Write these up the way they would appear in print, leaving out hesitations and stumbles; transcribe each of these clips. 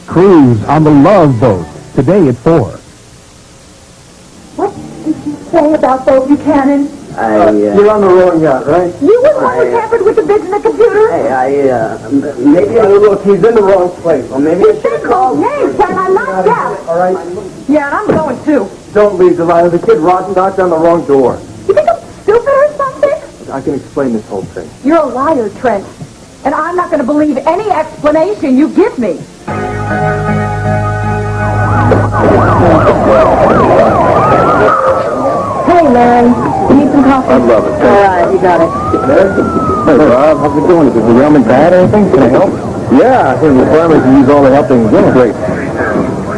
Cruise on the Love Boat, today at 4. What did you say about Bo Buchanan? You're on the wrong yacht, right? You were the one who tampered with the bids in the computer? Maybe look, he's in the wrong place. Or maybe I should call. Hey, Ken, I'm not deaf. All right? Yeah, and I'm going too. Don't leave, Delilah. The kid Rod knocked on the wrong door. You think I'm stupid or something? I can explain this whole thing. You're a liar, Trent. And I'm not going to believe any explanation you give me. Hey, Larry. You need some coffee? I'd love it. All right, you got it. Hey, Rob. How's it going? Is the railman bad or anything? Can I help? Yeah, I think the farmers can use all the help they can get. Great.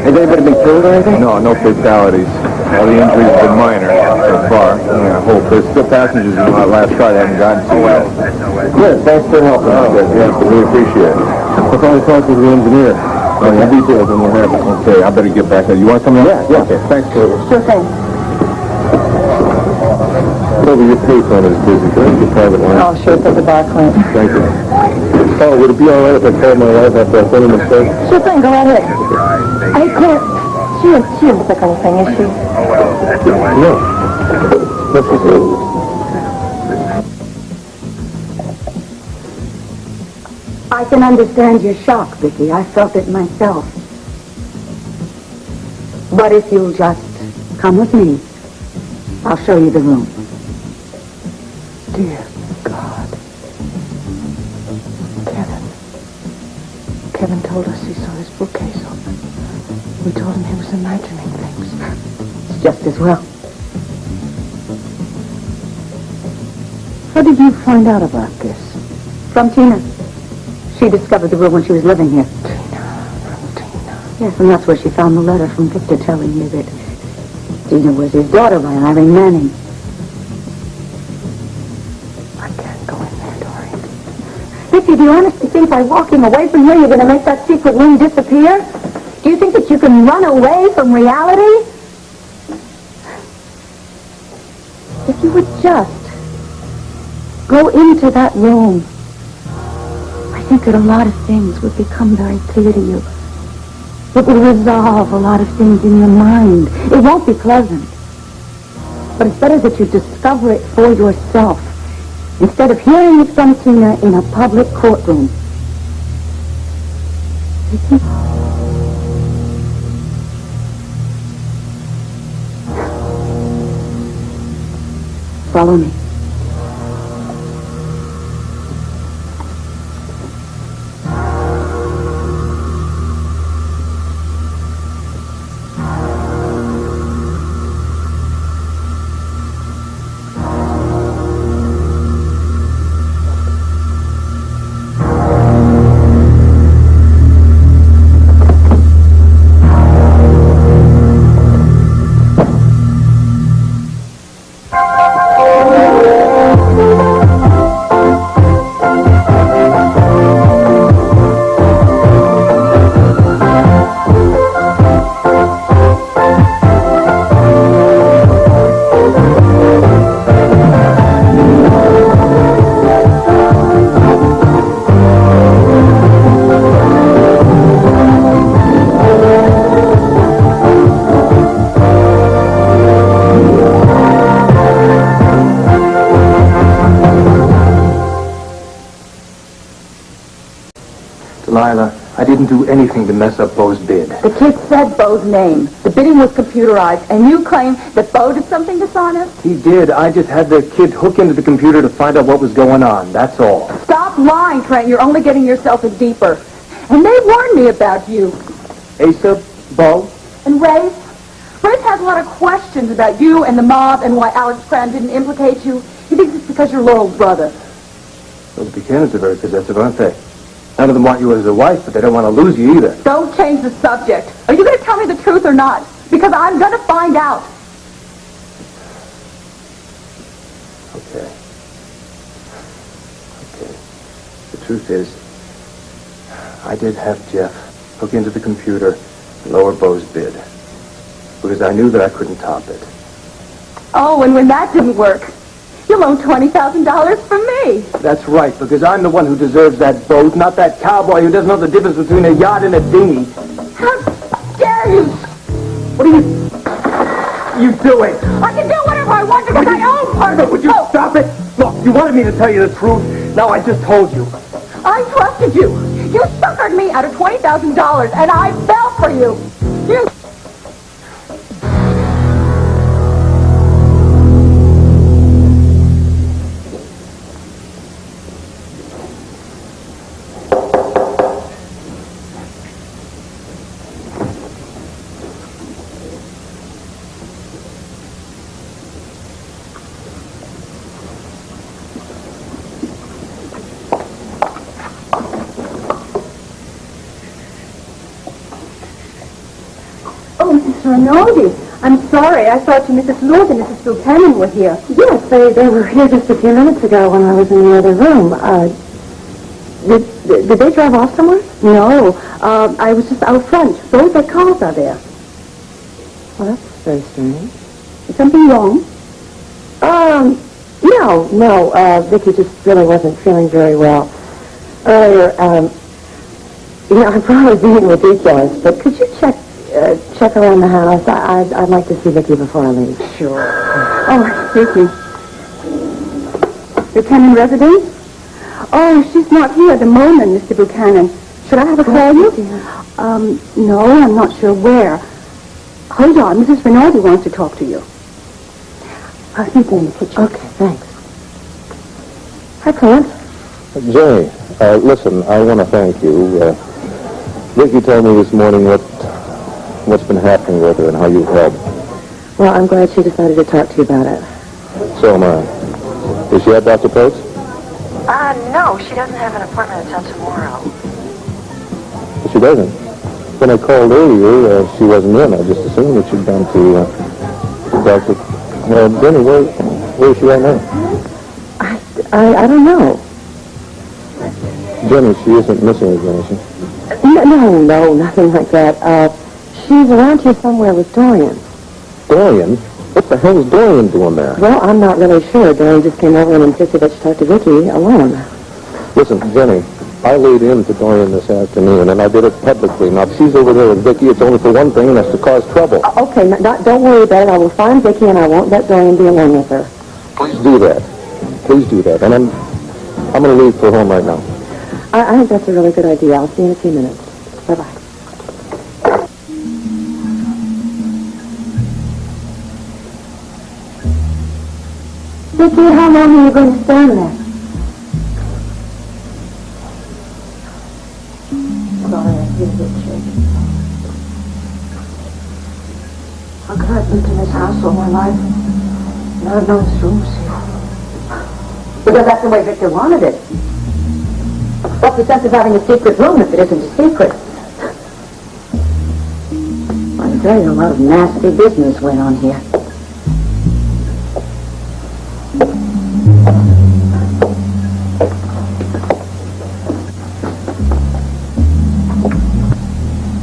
Has anybody been killed or anything? No, no fatalities. All the injuries have been minor so far. Yeah, I hope. There's still passengers in the last car that haven't gotten to yet. Good. Thanks for helping us. Yeah, we appreciate it. I'll probably talk to the engineer. Oh, yeah, details and we'll have it. Okay, I better get back there. You want something else? Yeah. Okay, thanks, Curtis. Sure thing. Over your payphone is busy. Can I get your private line? Oh, sure, it's at the bar, Clint. Thank you. Oh, would it be all right if I called my wife after I sent him a mistake? Sure thing, go right ahead. Hey, Clint, she isn't sick or anything, is she? No. What's she say? I can understand your shock, Viki. I felt it myself. But if you'll just come with me, I'll show you the room. Dear God. Kevin told us he saw his bookcase open. We told him he was imagining things. It's just as well. How did you find out about this? From Tina. She discovered the room when she was living here. Tina. Yes, and that's where she found the letter from Victor telling me that Tina was his daughter by Irene Manning. I can't go in there, Dorian. Viki, do you honestly think by walking away from here you're going to make that secret room disappear? Do you think that you can run away from reality? If you would just go into that room, I think that a lot of things would become very clear to you. It will resolve a lot of things in your mind. It won't be pleasant. But it's better that you discover it for yourself instead of hearing it from Tina in a public courtroom. Follow me. I didn't do anything to mess up Bo's bid. The kid said Bo's name. The bidding was computerized, and you claim that Bo did something dishonest? He did. I just had the kid hook into the computer to find out what was going on. That's all. Stop lying, Trent. You're only getting yourself in deeper. And they warned me about you. Asa, Bo? And Rafe? Rafe has a lot of questions about you and the mob and why Alex Cram didn't implicate you. He thinks it's because you're Laurel's brother. Well, the Buchanans are very possessive, aren't they? None of them want you as a wife, but they don't want to lose you either. Don't change the subject. Are you going to tell me the truth or not? Because I'm going to find out. Okay. The truth is, I did have Jeff hook into the computer and lower Bo's bid. Because I knew that I couldn't top it. Oh, and when that didn't work, you loaned $20,000 from me. That's right, because I'm the one who deserves that boat, not that cowboy who doesn't know the difference between a yacht and a dinghy. How dare you? What are you doing? I can do whatever I want because I own part of it. Would you stop it? Look, you wanted me to tell you the truth. Now I just told you. I trusted you. You suckered me out of $20,000, and I fell for you. You... Rinaldi, I'm sorry. I thought you, Mrs. Lord and Mrs. Buchanan were here. Yes, they were here just a few minutes ago when I was in the other room. Did they drive off somewhere? No, I was just out front. Both their cars are there. Well, that's very strange. Is something wrong? No. Viki just really wasn't feeling very well earlier. I'm probably being ridiculous, but could you check around the house? I'd like to see Viki before I leave. Sure. Oh, Viki. Buchanan residence? Oh, she's not here at the moment, Mr. Buchanan. Should I have her call you? No, I'm not sure where. Hold on, Mrs. Rinaldi wants to talk to you. I'll see you in the kitchen. Okay, thanks. Hi, Clint. Jenny, listen, I want to thank you. Viki told me this morning what's been happening with her and how you've helped. Well, I'm glad she decided to talk to you about it. So am I. Is she at Dr. Pope's? No, she doesn't have an appointment until tomorrow. She doesn't. When I called earlier, she wasn't in. I just assumed that she'd gone to Dr. Jenny, where is she right now? I don't know. Jenny, she isn't missing again, is she? No, nothing like that. She's around here somewhere with Dorian. Dorian? What the hell is Dorian doing there? Well, I'm not really sure. Dorian just came over and insisted that she talk to Viki alone. Listen, Jenny, I laid in to Dorian this afternoon, and I did it publicly. Now, if she's over there with Viki, it's only for one thing, and that's to cause trouble. Okay, don't worry about it. I will find Viki, and I won't let Dorian be alone with her. Please do that. Please do that. And I'm going to leave for home right now. I think that's a really good idea. I'll see you in a few minutes. Bye-bye. Viki, how long are you going to stand there? Sorry, I feel a bit shaky. How could I have lived in this house all my life? Never known this room was here. Because that's the way Victor wanted it. What's the sense of having a secret room if it isn't a secret? I can tell you a lot of nasty business went on here.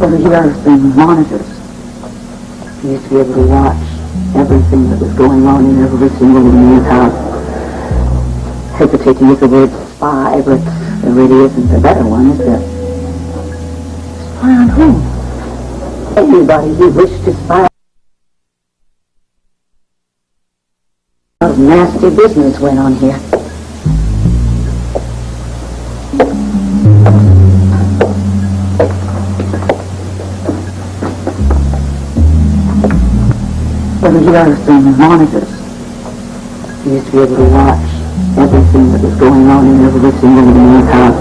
Over here are some monitors. You used to be able to watch everything that was going on in every single room in his house. Hesitate to use the word spy, but there really isn't a better one, is there? Spy on whom? Anybody who wished to spy. A lot of nasty business went on here. Over here are some monitors. You used to be able to watch everything that was going on in every single room in his house.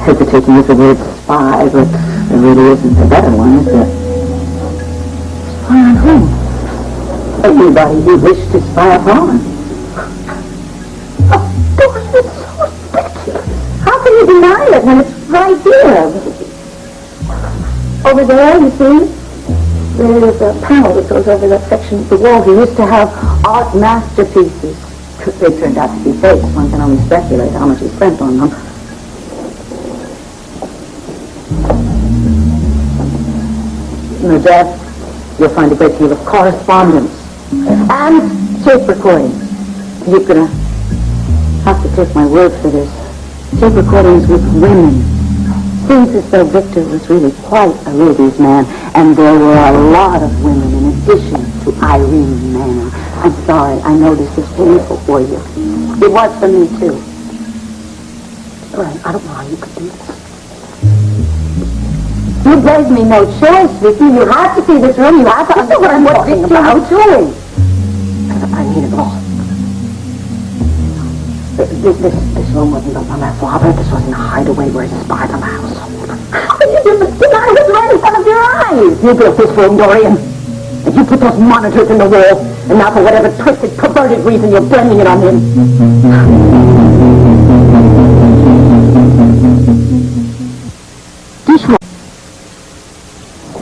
Hesitate to use the word spy, but there really isn't a better one, is there? Spy on whom? Anybody who wished to spy upon. Of course, it's so ridiculous. How can you deny it when it's right here? Over there, you see? There's a panel that goes over that section of the wall. He used to have art masterpieces. They turned out to be fakes. One can only speculate how much he spent on them. In the desk, you'll find a great deal of correspondence and tape recordings. You're going to have to take my word for this. Tape recordings with women seems as though Victor was really quite a ladies' man, and there were a lot of women in addition to Irene Manning. I'm sorry, I know this is painful for you. It was for me, too. Right, I don't know how you could do this. You gave me no choice, Viki. You have to see this room. You have to understand what Victor was doing. I need it all. This room wasn't built by my father. This wasn't a hideaway where he spied on the household. How did you do this? You got it right in front of your eyes. You built this room, Dorian. And you put those monitors in the wall. And now for whatever twisted, perverted reason, you're blaming it on him.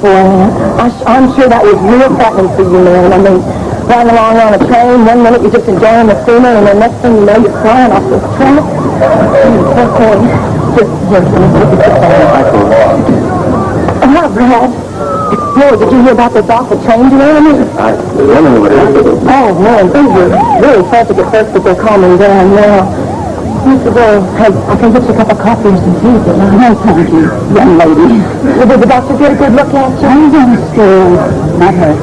Well, I'm sure that was real threatening for you, man. I mean, flying along on a train, 1 minute you're just enjoying the scenery, and the next thing you know, you're flying off this track. Poor boy. Just here, let me take it down. Oh, Brad. Boy, did you hear about this awful change around me? I don't know what happened. Oh, man, things are really tragic at first, but they're calming down now. Mr. Well, hey, I can get you a cup of coffee or some tea, but no, thank you, young lady. Did the doctor get a good look at you? I'm scared, not her.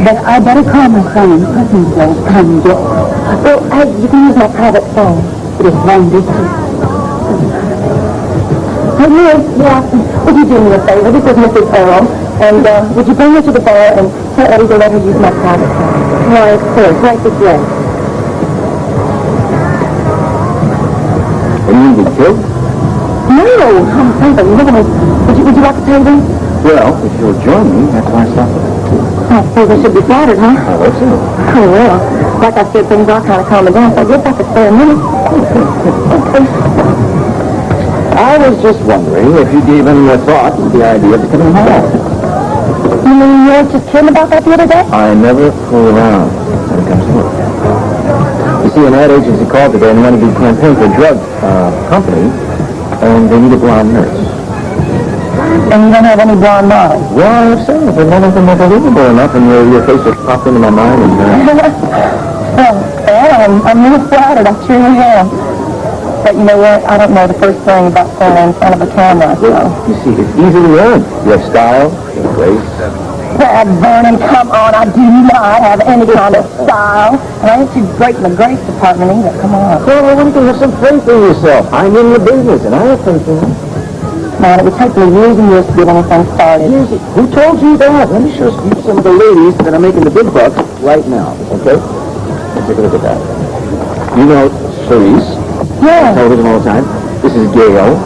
But I better call my son and cousin will come get me. Well, hey, you can use my private phone. It is long distance. Hey, Liz, yeah, would you do me a favor? This is Mrs. Earl. And would you bring her to the bar and tell Eddie to let her use my private phone? Why, of course, right this way. And you get killed? No, I'm thinking, would you like a table? Well, if you'll join me, that's why I stopped. I suppose I should be flattered, huh? I hope so. Oh, well, like I said, things are kind of calming down, so I guess I could spare a minute. Okay. I was just wondering if you'd given a thought to the idea of becoming home. You mean you weren't just kidding about that the other day? I never fool around when it comes to work. You see, an ad agency called today and wanted to do a campaign for a drug company, and they need a blonde nurse. And you don't have any blonde models? Well, I have several, but none of them are believable enough, and your face just popped into my mind. And, well, I'm really flattered. I truly am. But you know what? I don't know the first thing about standing in front of a camera, so... You see, it's easily learned. You have style, you have grace. Brad Vernon, come on. I do not have any kind of style. And I ain't too great in the grace department either. Come on. Well, I want you to have some faith in yourself. I'm in the business, and I have faith in you. Man, it would take me years and years to get anything started. Who told you that? Let me show you some of the ladies that are making the big bucks right now, okay? Let's take a look at that. You know Cerise. Yeah. Television all the time. This is Gail,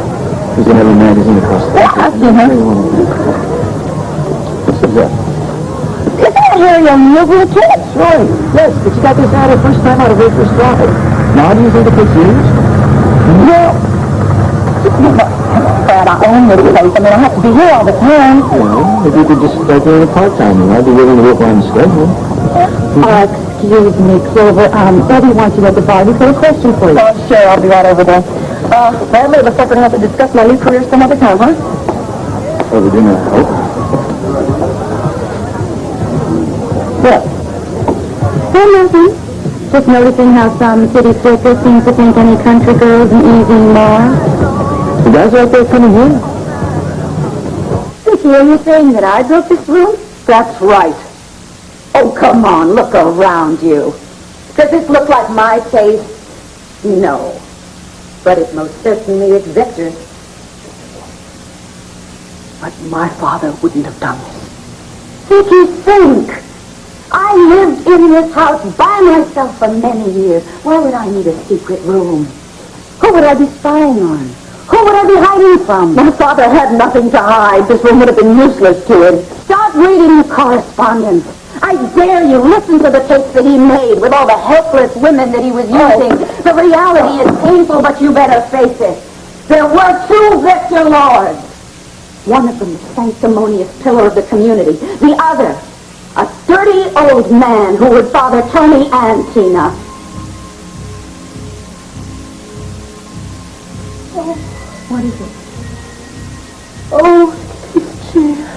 who's in every magazine across the country. Yeah, I've seen her. What's that? Isn't that Harry O'Neill with a kid? That's right. Yes, but she got this out her first time out of her first job. Now, do you think it takes years? Well, Brad, I own this place. I mean, I have to be here all the time. Well, if you could just start doing it part-time, I'd be willing to work on the schedule. Excuse me, Clover. Eddie wants you at the bar. He's got a question for you. Oh, sure. I'll be right over there. Well, maybe looks like we're going to have to discuss my new career some other time, huh? Over dinner, I hope. What? Oh, nothing. Just noticing how some city slickers seem to think any country girl's an easy mark. The guys out there coming here. Viki, are you saying that I built this room? That's right. Oh, come on, look around you. Does this look like my taste? No. But it most certainly is Victor's. But my father wouldn't have done this. Viki, think. I lived in this house by myself for many years. Why would I need a secret room? Who would I be spying on? Who would I be hiding from? My father had nothing to hide. This room would have been useless to him. Stop reading the correspondence. I dare you, listen to the tapes that he made with all the helpless women that he was using. The reality is painful, but you better face it. There were two Victor Lords. One of them the sanctimonious pillar of the community. The other, a dirty old man who would father Tony and Tina. Oh, what is it? Oh, these chairs.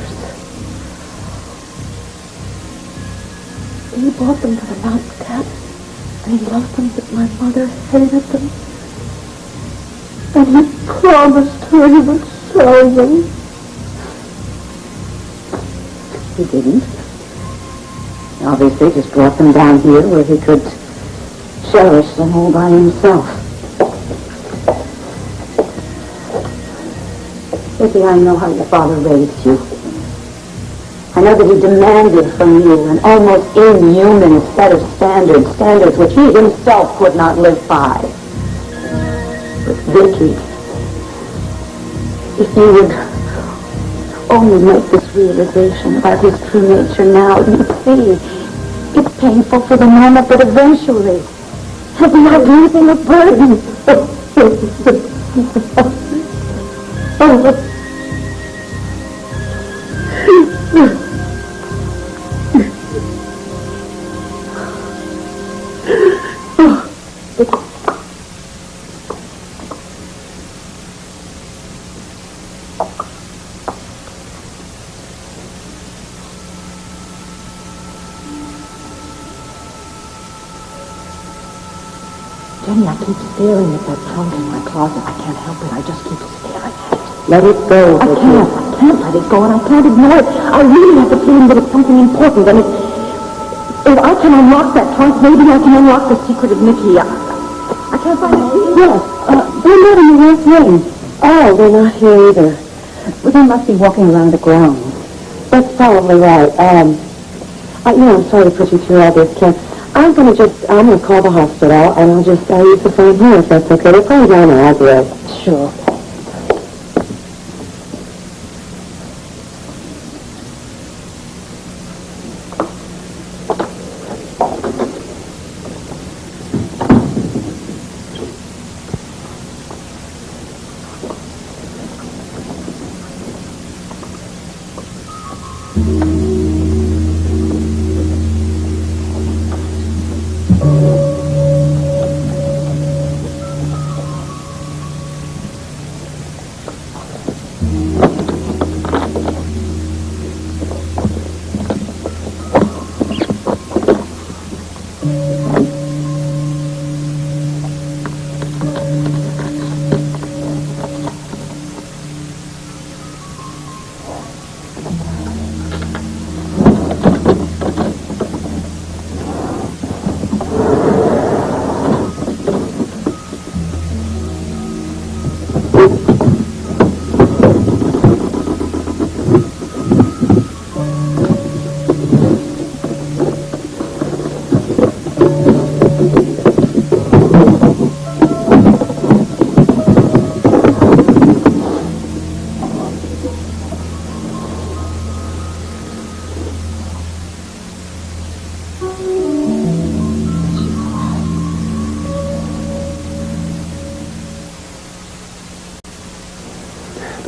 He brought them to the mountain camp, and he loved them, but my mother hated them. And he promised her he would frozen. He didn't. He obviously just brought them down here where he could cherish them all by himself. Viki, I know how your father raised you. I know that he demanded from you an almost inhuman set of standards which he himself could not live by. But Viki, if you would only make this realization about his true nature now, you'd see it's painful for the moment, but eventually he'll be like losing a burden. Jenny, I keep staring at that trunk in my closet. I can't help it. I just keep staring at it. Let it go. I can't let it go, and I can't ignore it. I really have the feeling that it's something important, and if I can unlock that trunk, maybe I can unlock the secret of Niki. I can't find it. Yes, they're not in the right room. Oh, they're not here either. Well, they must be walking around the grounds. That's probably right. I'm sorry to put you through all this, Ken. I'm going to call the hospital, and I'll use the phone here if that's okay. They're probably down there, I'll do it. Sure.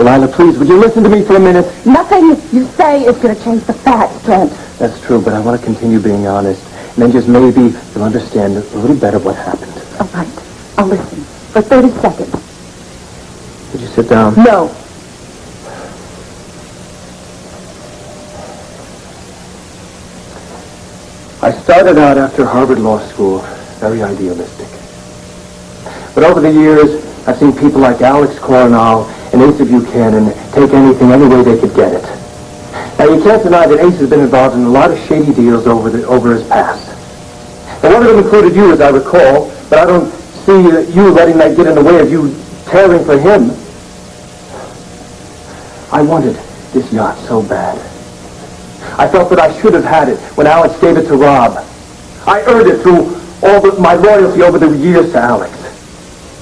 Delilah, please, would you listen to me for a minute? Nothing you say is going to change the facts, Clint. That's true, but I want to continue being honest. And then just maybe you'll understand a little better what happened. All right. I'll listen. For 30 seconds. Would you sit down? No. I started out after Harvard Law School very idealistic. But over the years, I've seen people like Alex Coronel and Ace of Buchanan take anything any way they could get it. Now, you can't deny that Ace has been involved in a lot of shady deals over his past. And one of them included you, as I recall, but I don't see you letting that get in the way of you caring for him. I wanted this yacht so bad. I felt that I should have had it when Alex gave it to Rob. I earned it through my loyalty over the years to Alex.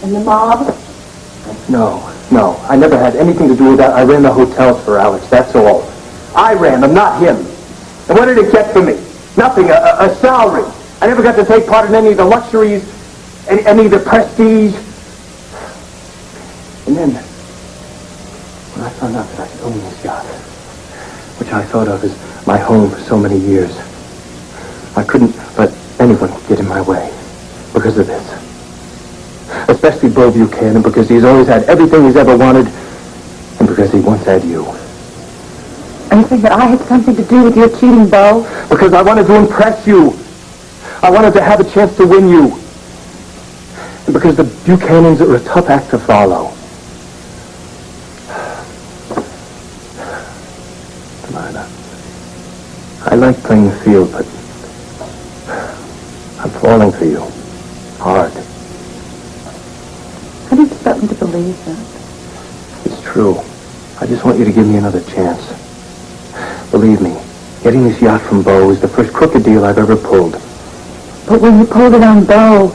And the mob? No. I never had anything to do with that. I ran the hotels for Alex, that's all. I ran them, not him. And what did it get for me? Nothing, a salary. I never got to take part in any of the luxuries, any of the prestige. And then, when I found out that I could own this yacht, which I thought of as my home for so many years, I couldn't let anyone get in my way because of this. Especially Bo Buchanan, because he's always had everything he's ever wanted, and because he once had you. Are you saying that I had something to do with your cheating Bo? Because I wanted to impress you. I wanted to have a chance to win you. And because the Buchanans are a tough act to follow. Martha. I like playing the field, but I'm falling for you. Hard. How do you expect me to believe that? It's true. I just want you to give me another chance. Believe me, getting this yacht from Bo is the first crooked deal I've ever pulled. But when you pulled it on Bo,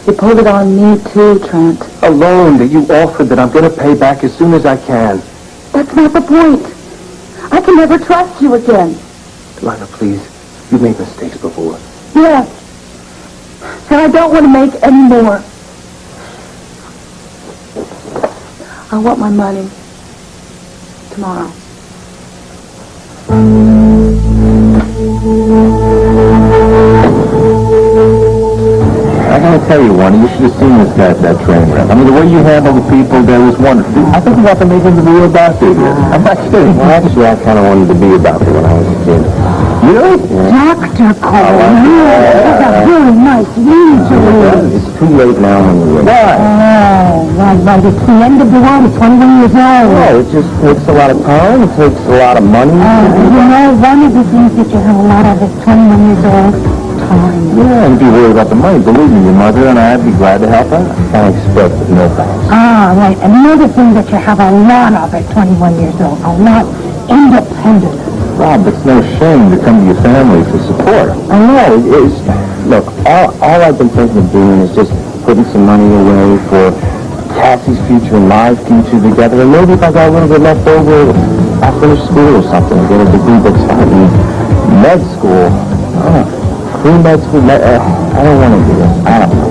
you pulled it on me too, Trent. A loan that you offered that I'm going to pay back as soon as I can. That's not the point. I can never trust you again. Lana, please. You've made mistakes before. Yes. And I don't want to make any more. I want my money. Tomorrow. I gotta tell you, Warner, you should have seen this guy at that train wreck. I mean, the way you handle the people there was wonderful. I think you have to make him the real doctor here. I'm not kidding. Well, actually, I kind of wanted to be a doctor when I was a kid. Really? Dr. Cole. That's a really nice name to read. It's too late now anyway. Why? Oh, right. It's the end of the world. It's 21 years old. Well, it just takes a lot of time. It takes a lot of money. You know, one of the things that you have a lot of is 21 years old. Time. Yeah, and be worried about the money. Believe me, your mother and I'd be glad to help out. Thanks, but no thanks. Ah, right. Another thing that you have a lot of at 21 years old. A lot. Independent. Rob, it's no shame to come to your family for support. I know. Look, all I've been thinking of doing is just putting some money away for Cassie's future and my future together. And maybe if I got a little bit left over, I'll finish school or something and get a degree that's fine. Med school. Pre-med school. I don't want to do it. I don't know.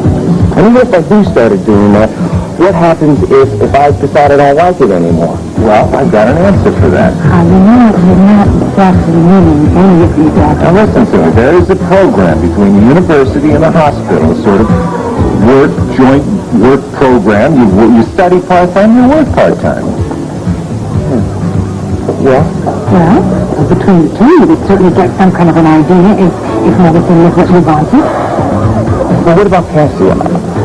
And even if I do started doing that, what happens if I decide I don't like it anymore? Well, I've got an answer for that. You're not exactly meaning any of these actions. Now listen to me. There is a program between the university and the hospital, a sort of joint work program. You study part-time, you work part-time. Yeah? Well, between the two, you would certainly get some kind of an idea if medicine was what you wanted. Well, what about Cassie?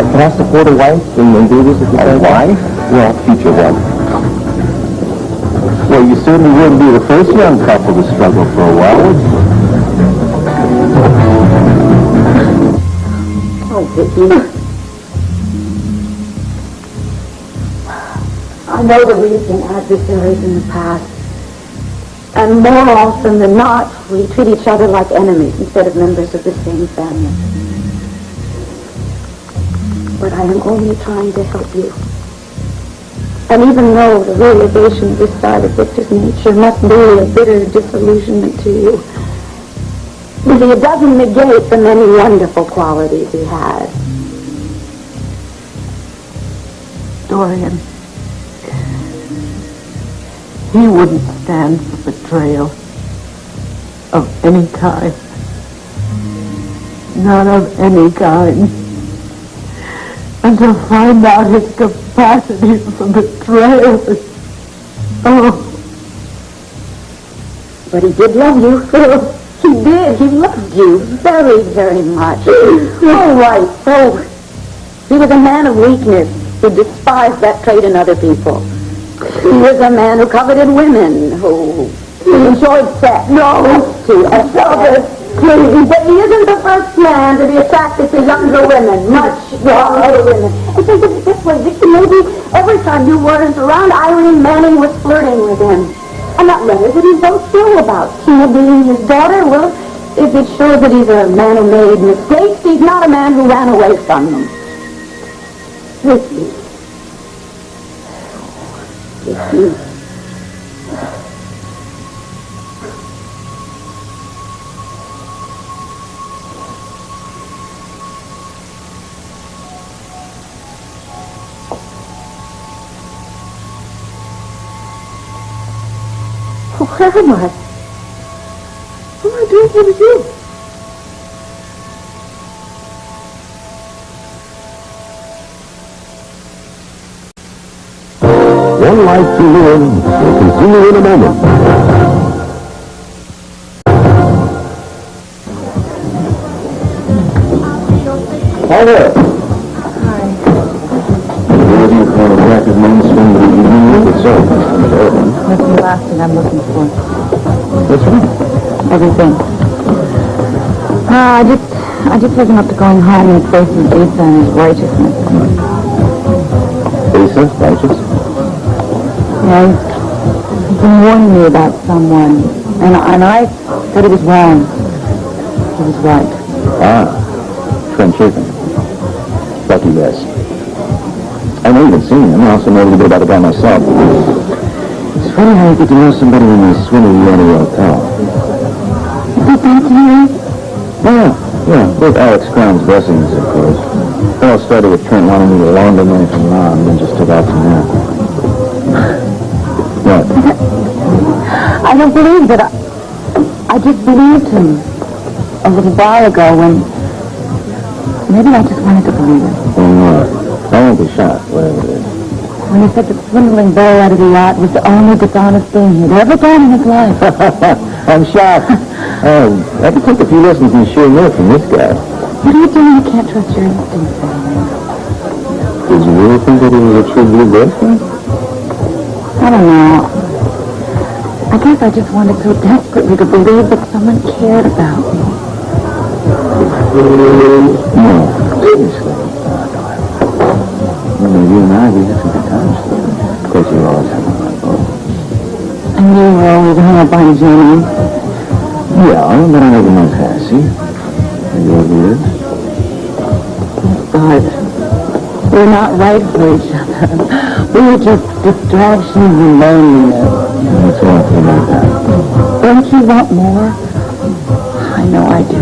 Can I support a wife and do this at the same time? A wife? Well, future wife. Well, you certainly wouldn't be the first young couple to struggle for a while, would you? Oh, Viki. I know that we've been adversaries in the past. And more often than not, we treat each other like enemies instead of members of the same family. But I am only trying to help you. And even though the realization of this side of Victor's nature must be a bitter disillusionment to you, it doesn't negate the many wonderful qualities he has. Dorian, he wouldn't stand for betrayal of any kind. Not of any kind. And to find out his capacity for betrayal. Oh. But he did love you. He did. He loved you very, very much. Oh, right. So, he was a man of weakness who despised that trait in other people. He was a man who coveted women, who enjoyed sex. No. But he isn't the first man to be attracted to younger women, much younger women. And think of it this way, Viki, maybe every time you weren't around, Irene Manning was flirting with him. And that letter that he wrote Phil about Tina being his daughter, well, if it shows that he's a man who made mistakes, he's not a man who ran away from them. Viki. Viki. Where am I? What am I doing here with you? One life to live will continue in a moment. Hi there. Hi. What do you call a rapid mainstream of the evening with the soul? That's the last thing I'm looking for. What's wrong? Everything. I just wasn't up to going home and facing Asa and his righteousness. Asa? Righteous? Yeah, he's been warning me about someone. And I said it was wrong. He was right. Clint Chapin. Lucky guess. I've never even seen him. I also know a little bit about the guy myself. It's funny how you get to know somebody when they swim in the hotel. Did that to you? Yeah. Both Alex Crown's blessings, of course. It all started with Trent wanting me to launder money from Mom, and then just took off from there. What? I don't believe that. I just believed him a little while ago when... Maybe I just wanted to believe it. I won't be shocked, whatever it is. When he said that swindling Barry out of the yacht was the only dishonest thing he'd ever done in his life. I'm shocked. I could take a few lessons in sheer will from this guy. What do you do when you can't trust your instincts anymore? Did you really think that he was a true blue boyfriend? I don't know. I guess I just wanted so desperately to believe that someone cared about me. No, seriously. You and I, we had some good times together. Of course, you always have a lot of fun. And you were always hung up on Jenny. Yeah, but I never was hassy. And yours is? But we're not right for each other. We were just distractions and loneliness. That's awful about that. Don't you want more? I know I do.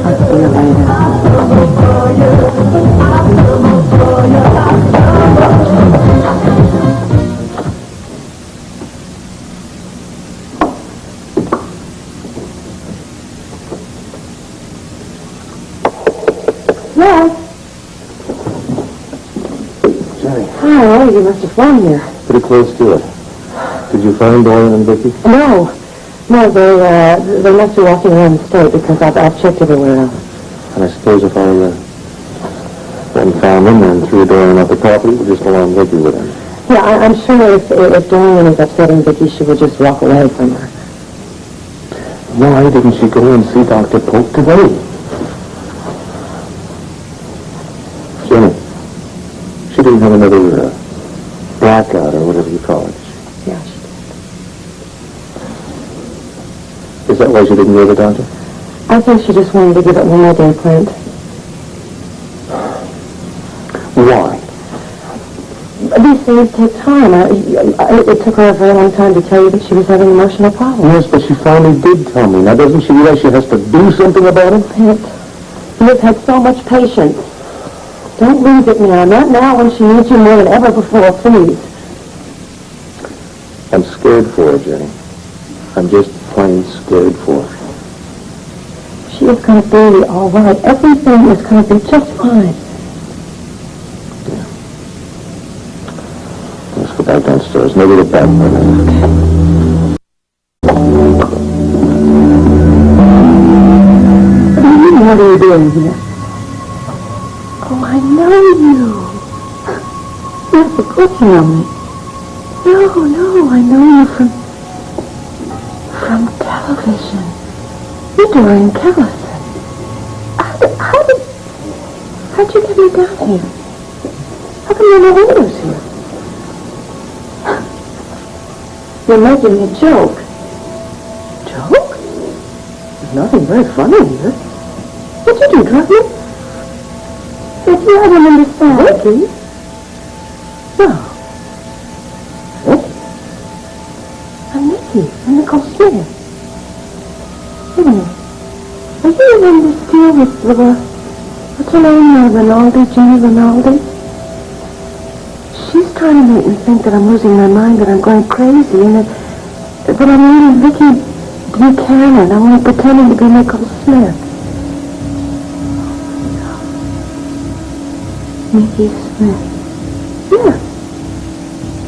I'll see you later. Yes. Jenny. Hi, oh, you must have flown here. Pretty close to it. Did you find Dorian and Viki? No, they must be walking around the state because I've checked everywhere else. And I suppose if I went and found them and threw Dorian off the property, we'd just along Viki with him. Yeah, I'm sure if Dorian is upsetting Viki, she would just walk away from her. Why didn't she go and see Dr. Polk today? Jenny, she didn't have another blackout or whatever you call it. Yeah, she did. Is that why she didn't go to the doctor? I think she just wanted to give it one more day, Clint. Why? These things take time. It took her a very long time to tell you that she was having emotional problems. Yes, but she finally did tell me. Now, doesn't she realize she has to do something about it? Clint, you have had so much patience. Don't lose it now. Not now when she needs you more than ever before, please. I'm scared for her, Jenny. I'm just plain scared for her. She is going to be all right. Everything is going to be just fine. Let's go back downstairs. Maybe the back window. What are you doing here? Oh, I know you. Yes, of course you know me. No, I know you from television. You're Dorian Kellison. How'd you get me down here? How come there are no windows here? You're making me a joke. Joke? There's nothing very funny here. What'd you do, drug me? Viki, I don't understand. Viki? No. Viki? I'm Niki. I'm Nicole Smith. Wait a minute. Are you in this deal with what's her name? Rinaldi, Jenny Rinaldi? She's trying to make me think that I'm losing my mind, that I'm going crazy, and that I'm meeting Viki Buchanan. I'm only pretending to be Nicole Smith. Niki Smith. Yeah.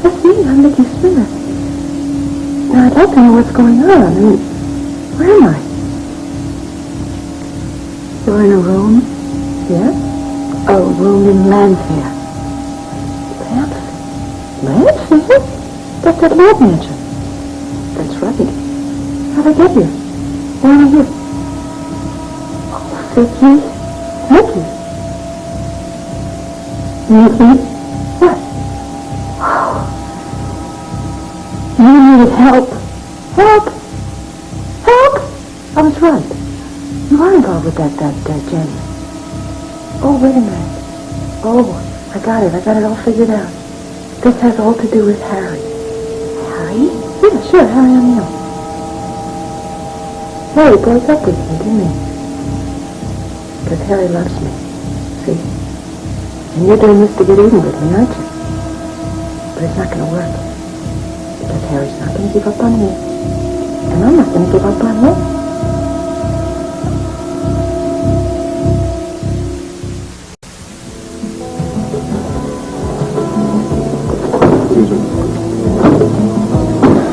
That's me. I'm Niki Smith. Now, I'd like to know what's going on. I mean, where am I? You're in a room? Yeah? A room in Llanview. Llanview? That's that love mansion. That's right. How'd I get here? Where are you? Oh, Viki. Niki. Niki? What? Oh. You needed help. Help! Help! I was right. You are involved with that Jenny. Oh, wait a minute. Oh, I got it all figured out. This has all to do with Harry. Harry? Yeah, sure, Harry O'Neill. Harry broke up with me, didn't he? Because Harry loves me. See? And you're doing this to get even with me, aren't you? But it's not going to work. Because Harry's not going to give up on me. And I'm not going to give up on him.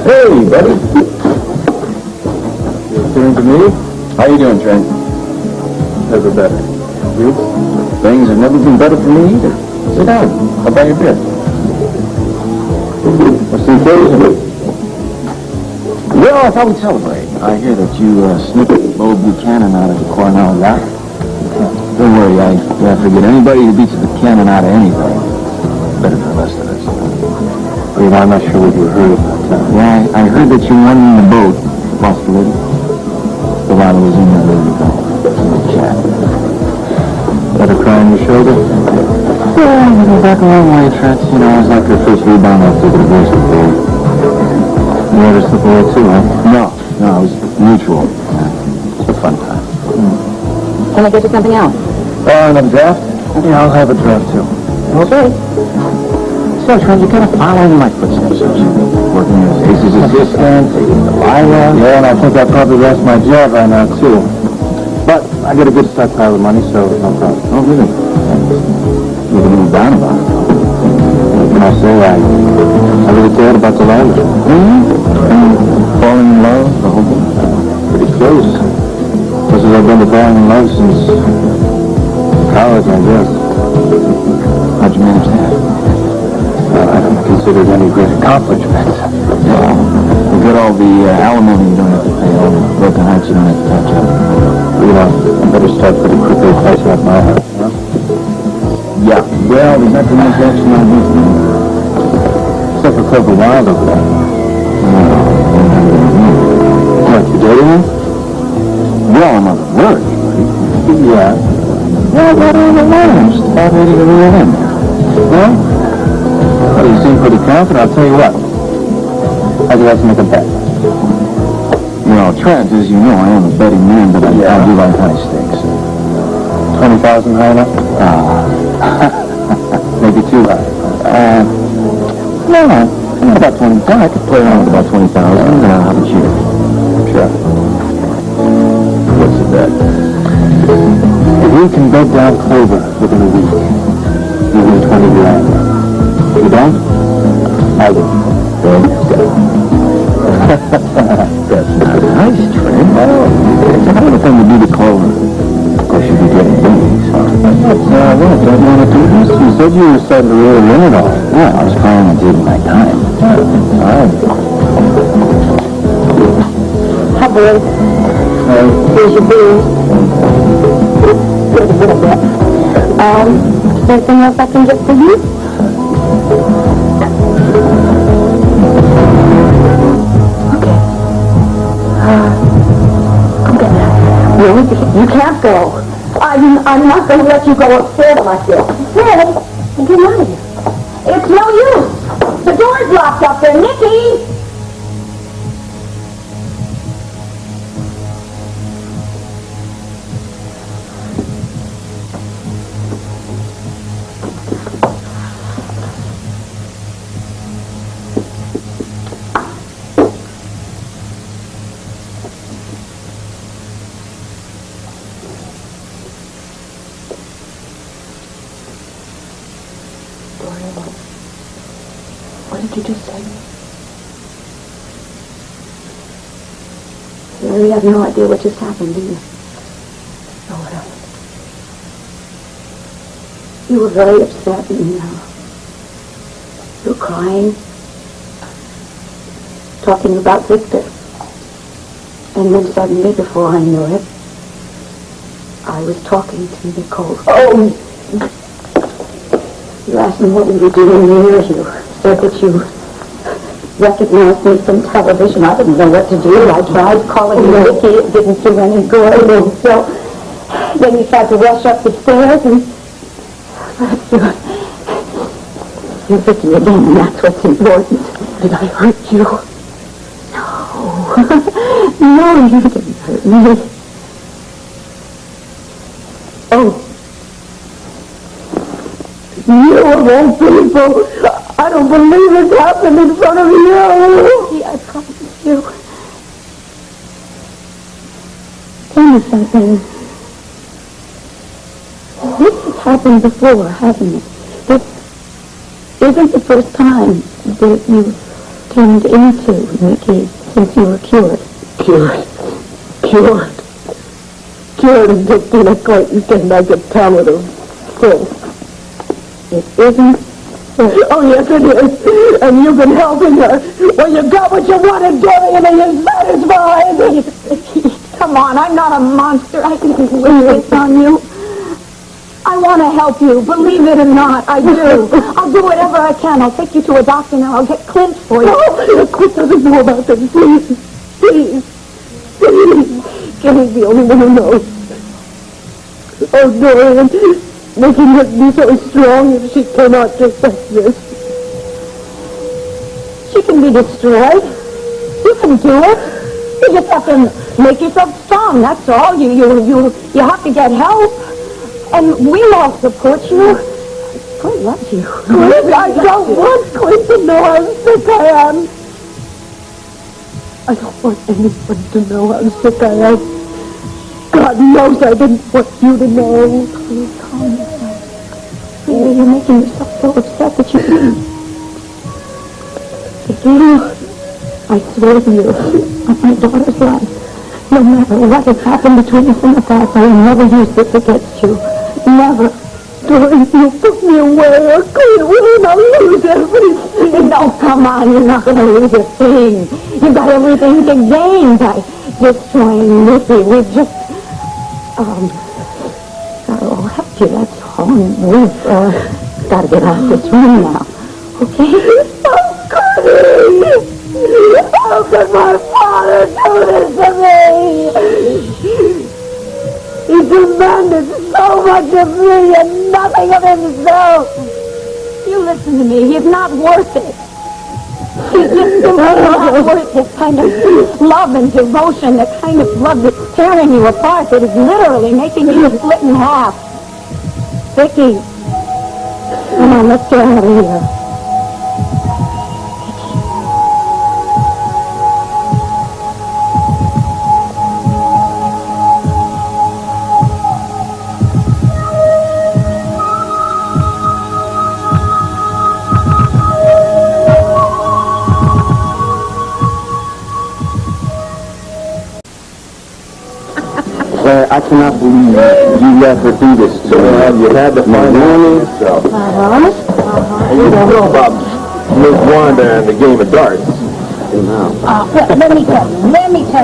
Hey, buddy. You're turning to me? How you doing, Trent? Never better. You? Things have never been better for me either. Sit down. I'll buy you a beer. What's the occasion? Well, I thought we'd celebrate. I hear that you snipped Bo Buchanan out of the Cornell yacht. Don't worry, I forget anybody who beats Buchanan out of anything. Better than the rest of us. Well, I'm not sure what you heard about that. Yeah, I heard that you won in the boat. Lost the lady. The while I was in there, there you go. Chat. Got a cry on your shoulder? Yeah, you know, back a long way, Trent. You know, I was like her first rebound after the divorce with Dane. You had her slip away too, huh? No, it was mutual. Yeah. It's a fun time. Can I get you something else? Another draft? Yeah, I'll have a draft too. Okay. So, Trent, you're kind of following my footsteps, aren't you? Working as Ace's assistant, taking the Lila. Yeah, and I think I'll probably lost my job right now, too. But I got a good stockpile of money, so no problem. Oh, really? You can move down about it. What can I say? I really cared about the Lila. Falling in love, the whole thing? Pretty close. Because I've been falling in love since college, I guess. How'd you manage that? I don't consider it any great accomplishment. Well, you get all the alimony you don't have to pay, all the broken hearts you don't have to touch up. You know, I better start pretty quickly pricing up my house, huh? Yeah, well, there's not too much action on this thing. Except for Clover Wild over there. What, you dating him? Well, I'm on the verge, buddy. Yeah. Well, I got all the Laurence. About ready to reel in. Well? Well, you seem pretty confident. I'll tell you what. I'd like to make a bet. Well, Trent, as you know, I am a betting man, but I do like high stakes. 20,000 high enough? Maybe too high. No, about 25. I could play around with about 20,000. How about you? Sure. What's the bet? If we can bed down Clover within a week, you win 20 grand. If you don't, I will. That's not nice, Trent. It's a hell of a thing to do to Clover. Of course, you'd be getting these. What? Don't want to do this? You said you were starting to really win it all. Yeah, I was planning on taking my time. All right. Hi, boys. Here's your beer. Here's a little bit. Anything else I can get for you? Okay. I'm gonna... Really? You can't go. I'm not going to let you go upstairs like this. Hey, get out of here. It's no use. The door's locked up there. Niki! What did you just say? You really have no idea what just happened, do you? No, what happened? You were very upset and you were crying. talking about Victor. And then suddenly, before I knew it, I was talking to Nicole. Oh! You asked me what we were doing here. You said that you recognized me from television. I didn't know what to do. I tried calling you Viki. It didn't do any good. And so then you tried to rush up the stairs and... You're Viki again, and that's what's important. Did I hurt you? No, you didn't hurt me. Oh. You of all people. I don't believe it happened in front of you. I promise you. Tell me something. This has happened before, hasn't it? This isn't the first time that you've turned into Niki since you were cured. Cured and just an acquaintance and like a pallet of filth. It isn't. Oh, yes, it is. And you've been helping her. Well, you got what you wanted, Dorian, and you're satisfied. Come on, I'm not a monster. I can wish this on you. I want to help you, believe it or not, I do. I'll do whatever I can. I'll take you to a doctor and I'll get Clint for you. No, Clint doesn't know about this. Please. Kenny's the only one who knows. Oh, Dorian, making her be so strong if she cannot just like this. She can be destroyed. You can do it. You just have to make yourself strong, that's all. You have to get help. And we'll all support you. Clint loves you. Clint, I don't want Clint to know how sick I am. I don't want anyone to know how sick I am. God knows I didn't want you to know. Please calm yourself. Really, you're making yourself so upset that you can't. I swear to you, on my daughter's life, no matter what has happened between us in the past, I will never use this against you. Never. Dorian, you put me away, or Clint will not lose everything. No, come on, you're not going to lose a thing. You've got everything to gain by destroying Niki. We've just, I'll help you, that's all. We've, got to get out of this room now. Okay? How could he? How could my father do this to me? He demanded so much of me and nothing of himself. You listen to me. He's not worth it. He's just simply not worth this kind of love and devotion, the kind of love that's tearing you apart, that is literally making you split in half. Viki, come on, let's get out of here. I cannot believe you let her do this to me. You had to find out yourself. You don't know about Miss Wanda and the game of darts. No. Well, let me tell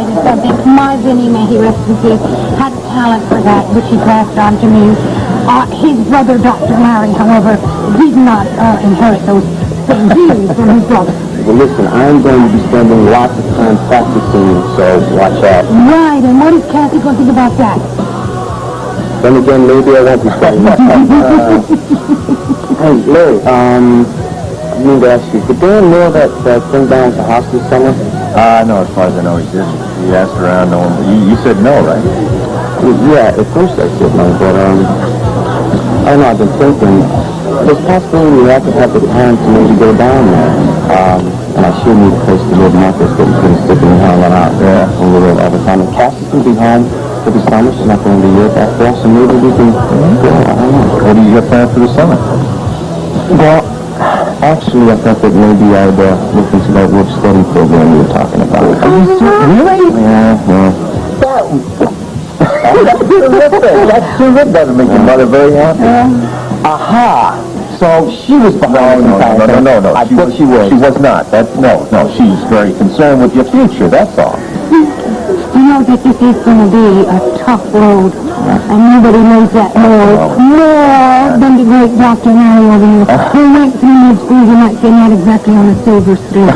you something. My Vinny, may he rest in peace, had a talent for that, which he passed on to me. His brother, Dr. Larry, however, did not inherit those same views from his brother. Well, listen, I'm going to be spending lots of time practicing, so watch out. Right, and what is Kathy going to think about that? Then again, maybe I won't be spending much time. Hey, Larry, I need to ask you, did Dan know that thing down at the house this summer? No, as far as I know, he didn't. He asked around, no one, but you said no, right? Well, yeah, at first I said no, but, I don't know, I've been thinking, there's a possibility I could have the time to maybe go down there. And I sure need a place to live, not just getting pretty sick and hanging out there a little all the time. And Cassie's going to be home for the summer. She's not going to be Europe after all, so maybe we can go. I don't know. What do you got planned for the summer? Well, actually, I thought that maybe I'd look into that work study program you were talking about. Really? Yeah. That's terrific. That doesn't make your mother very happy. Aha! So So she was behind the entire thing. No. I thought she was. She was not. No. She's very concerned with your future, that's all. You know that this is going to be a tough road, and nobody knows that more than the great Dr. Harry over here, who went through med school and not came out exactly on a silver string.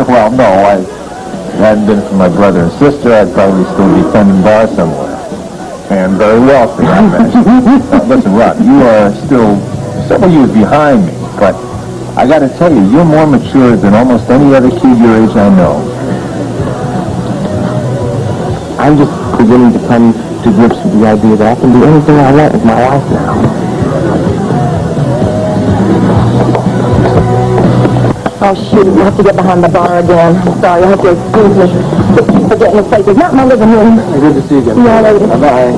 Well, no, if it hadn't been for my brother and sister, I'd probably still be tending bar somewhere. And very wealthy, I imagine. Listen, Rob, you are still several years behind me, but I got to tell you, you're more mature than almost any other kid your age I know. I'm just beginning to come to grips with the idea that I can do anything I want with my life now. Oh, shoot, we have to get behind the bar again. I'm sorry, you'll have to excuse me. Just keep forgetting the place. It's not my living room. Good to see you again. See you later. Bye-bye.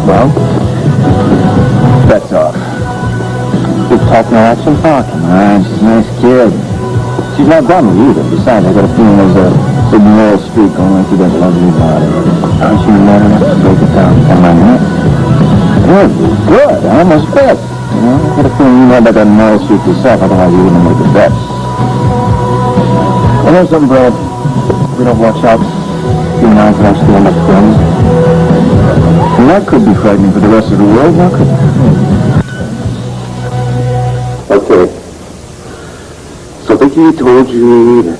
Well, that's off. Good talk, no action talking. She's a nice kid. She's not done with either. Besides, I got a feeling there's a big moral streak going on through that lovely body. Aren't you mad enough to break it down on my neck? Good. I almost bet. You know, I got a feeling you know about that moral streak yourself, otherwise you wouldn't make a bet. You know something, Brad? We don't watch out. You and I can actually end up friends. And that could be frightening for the rest of the world, now could it? Okay. So Viki told you that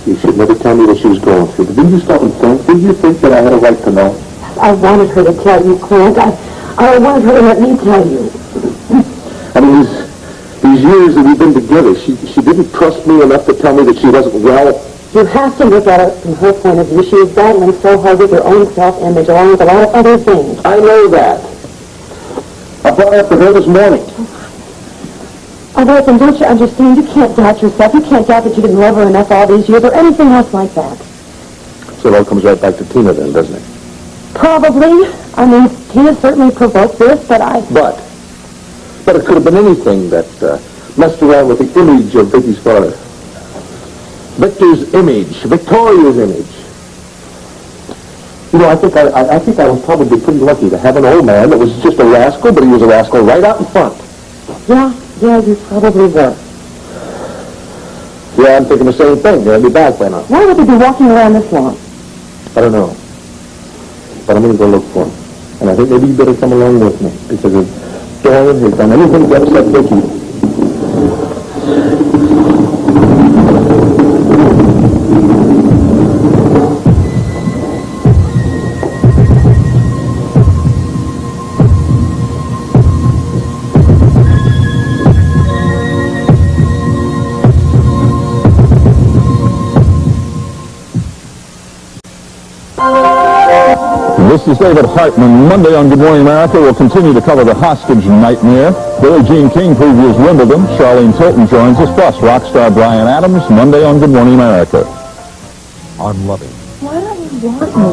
you should never tell me what she was going through. But didn't you stop and think? Didn't you think that I had a right to know? I wanted her to tell you, Clint. I wanted her to let me tell you. I mean, these years that we've been together, she didn't trust me enough to tell me that she wasn't well. You have to look at it from her point of view. She is battling so hard with her own self-image, along with a lot of other things. I know that. I brought it up to her this morning. Oh, Lawrence, don't you understand? You can't doubt yourself. You can't doubt that you didn't love her enough all these years or anything else like that. So it all comes right back to Tina then, doesn't it? Probably. I mean, Tina certainly provoked this, but But it could have been anything that messed around with the image of Vicky's father. Victor's image, Victoria's image. You know, I think I was probably pretty lucky to have an old man that was just a rascal, but he was a rascal right out in front. Yeah, you probably were. Yeah, I'm thinking the same thing. They'll be back by now. Why would they be walking around this long? I don't know. But I'm going to go look for him. And I think maybe you better come along with me, because if Dorian has done anything to upset Vicky, This is David Hartman. Monday on Good Morning America, we'll continue to cover the hostage nightmare. Billie Jean King previews Wimbledon. Charlene Tilton joins us, plus rock star Bryan Adams. Monday on Good Morning America. I'm loving. Why don't you want me?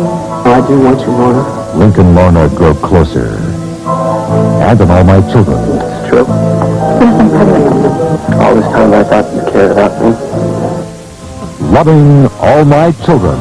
I do want you, Lorna. Lincoln Lorna grow closer. And in all my children. It's true. All this time I thought you cared about me. Loving all my children.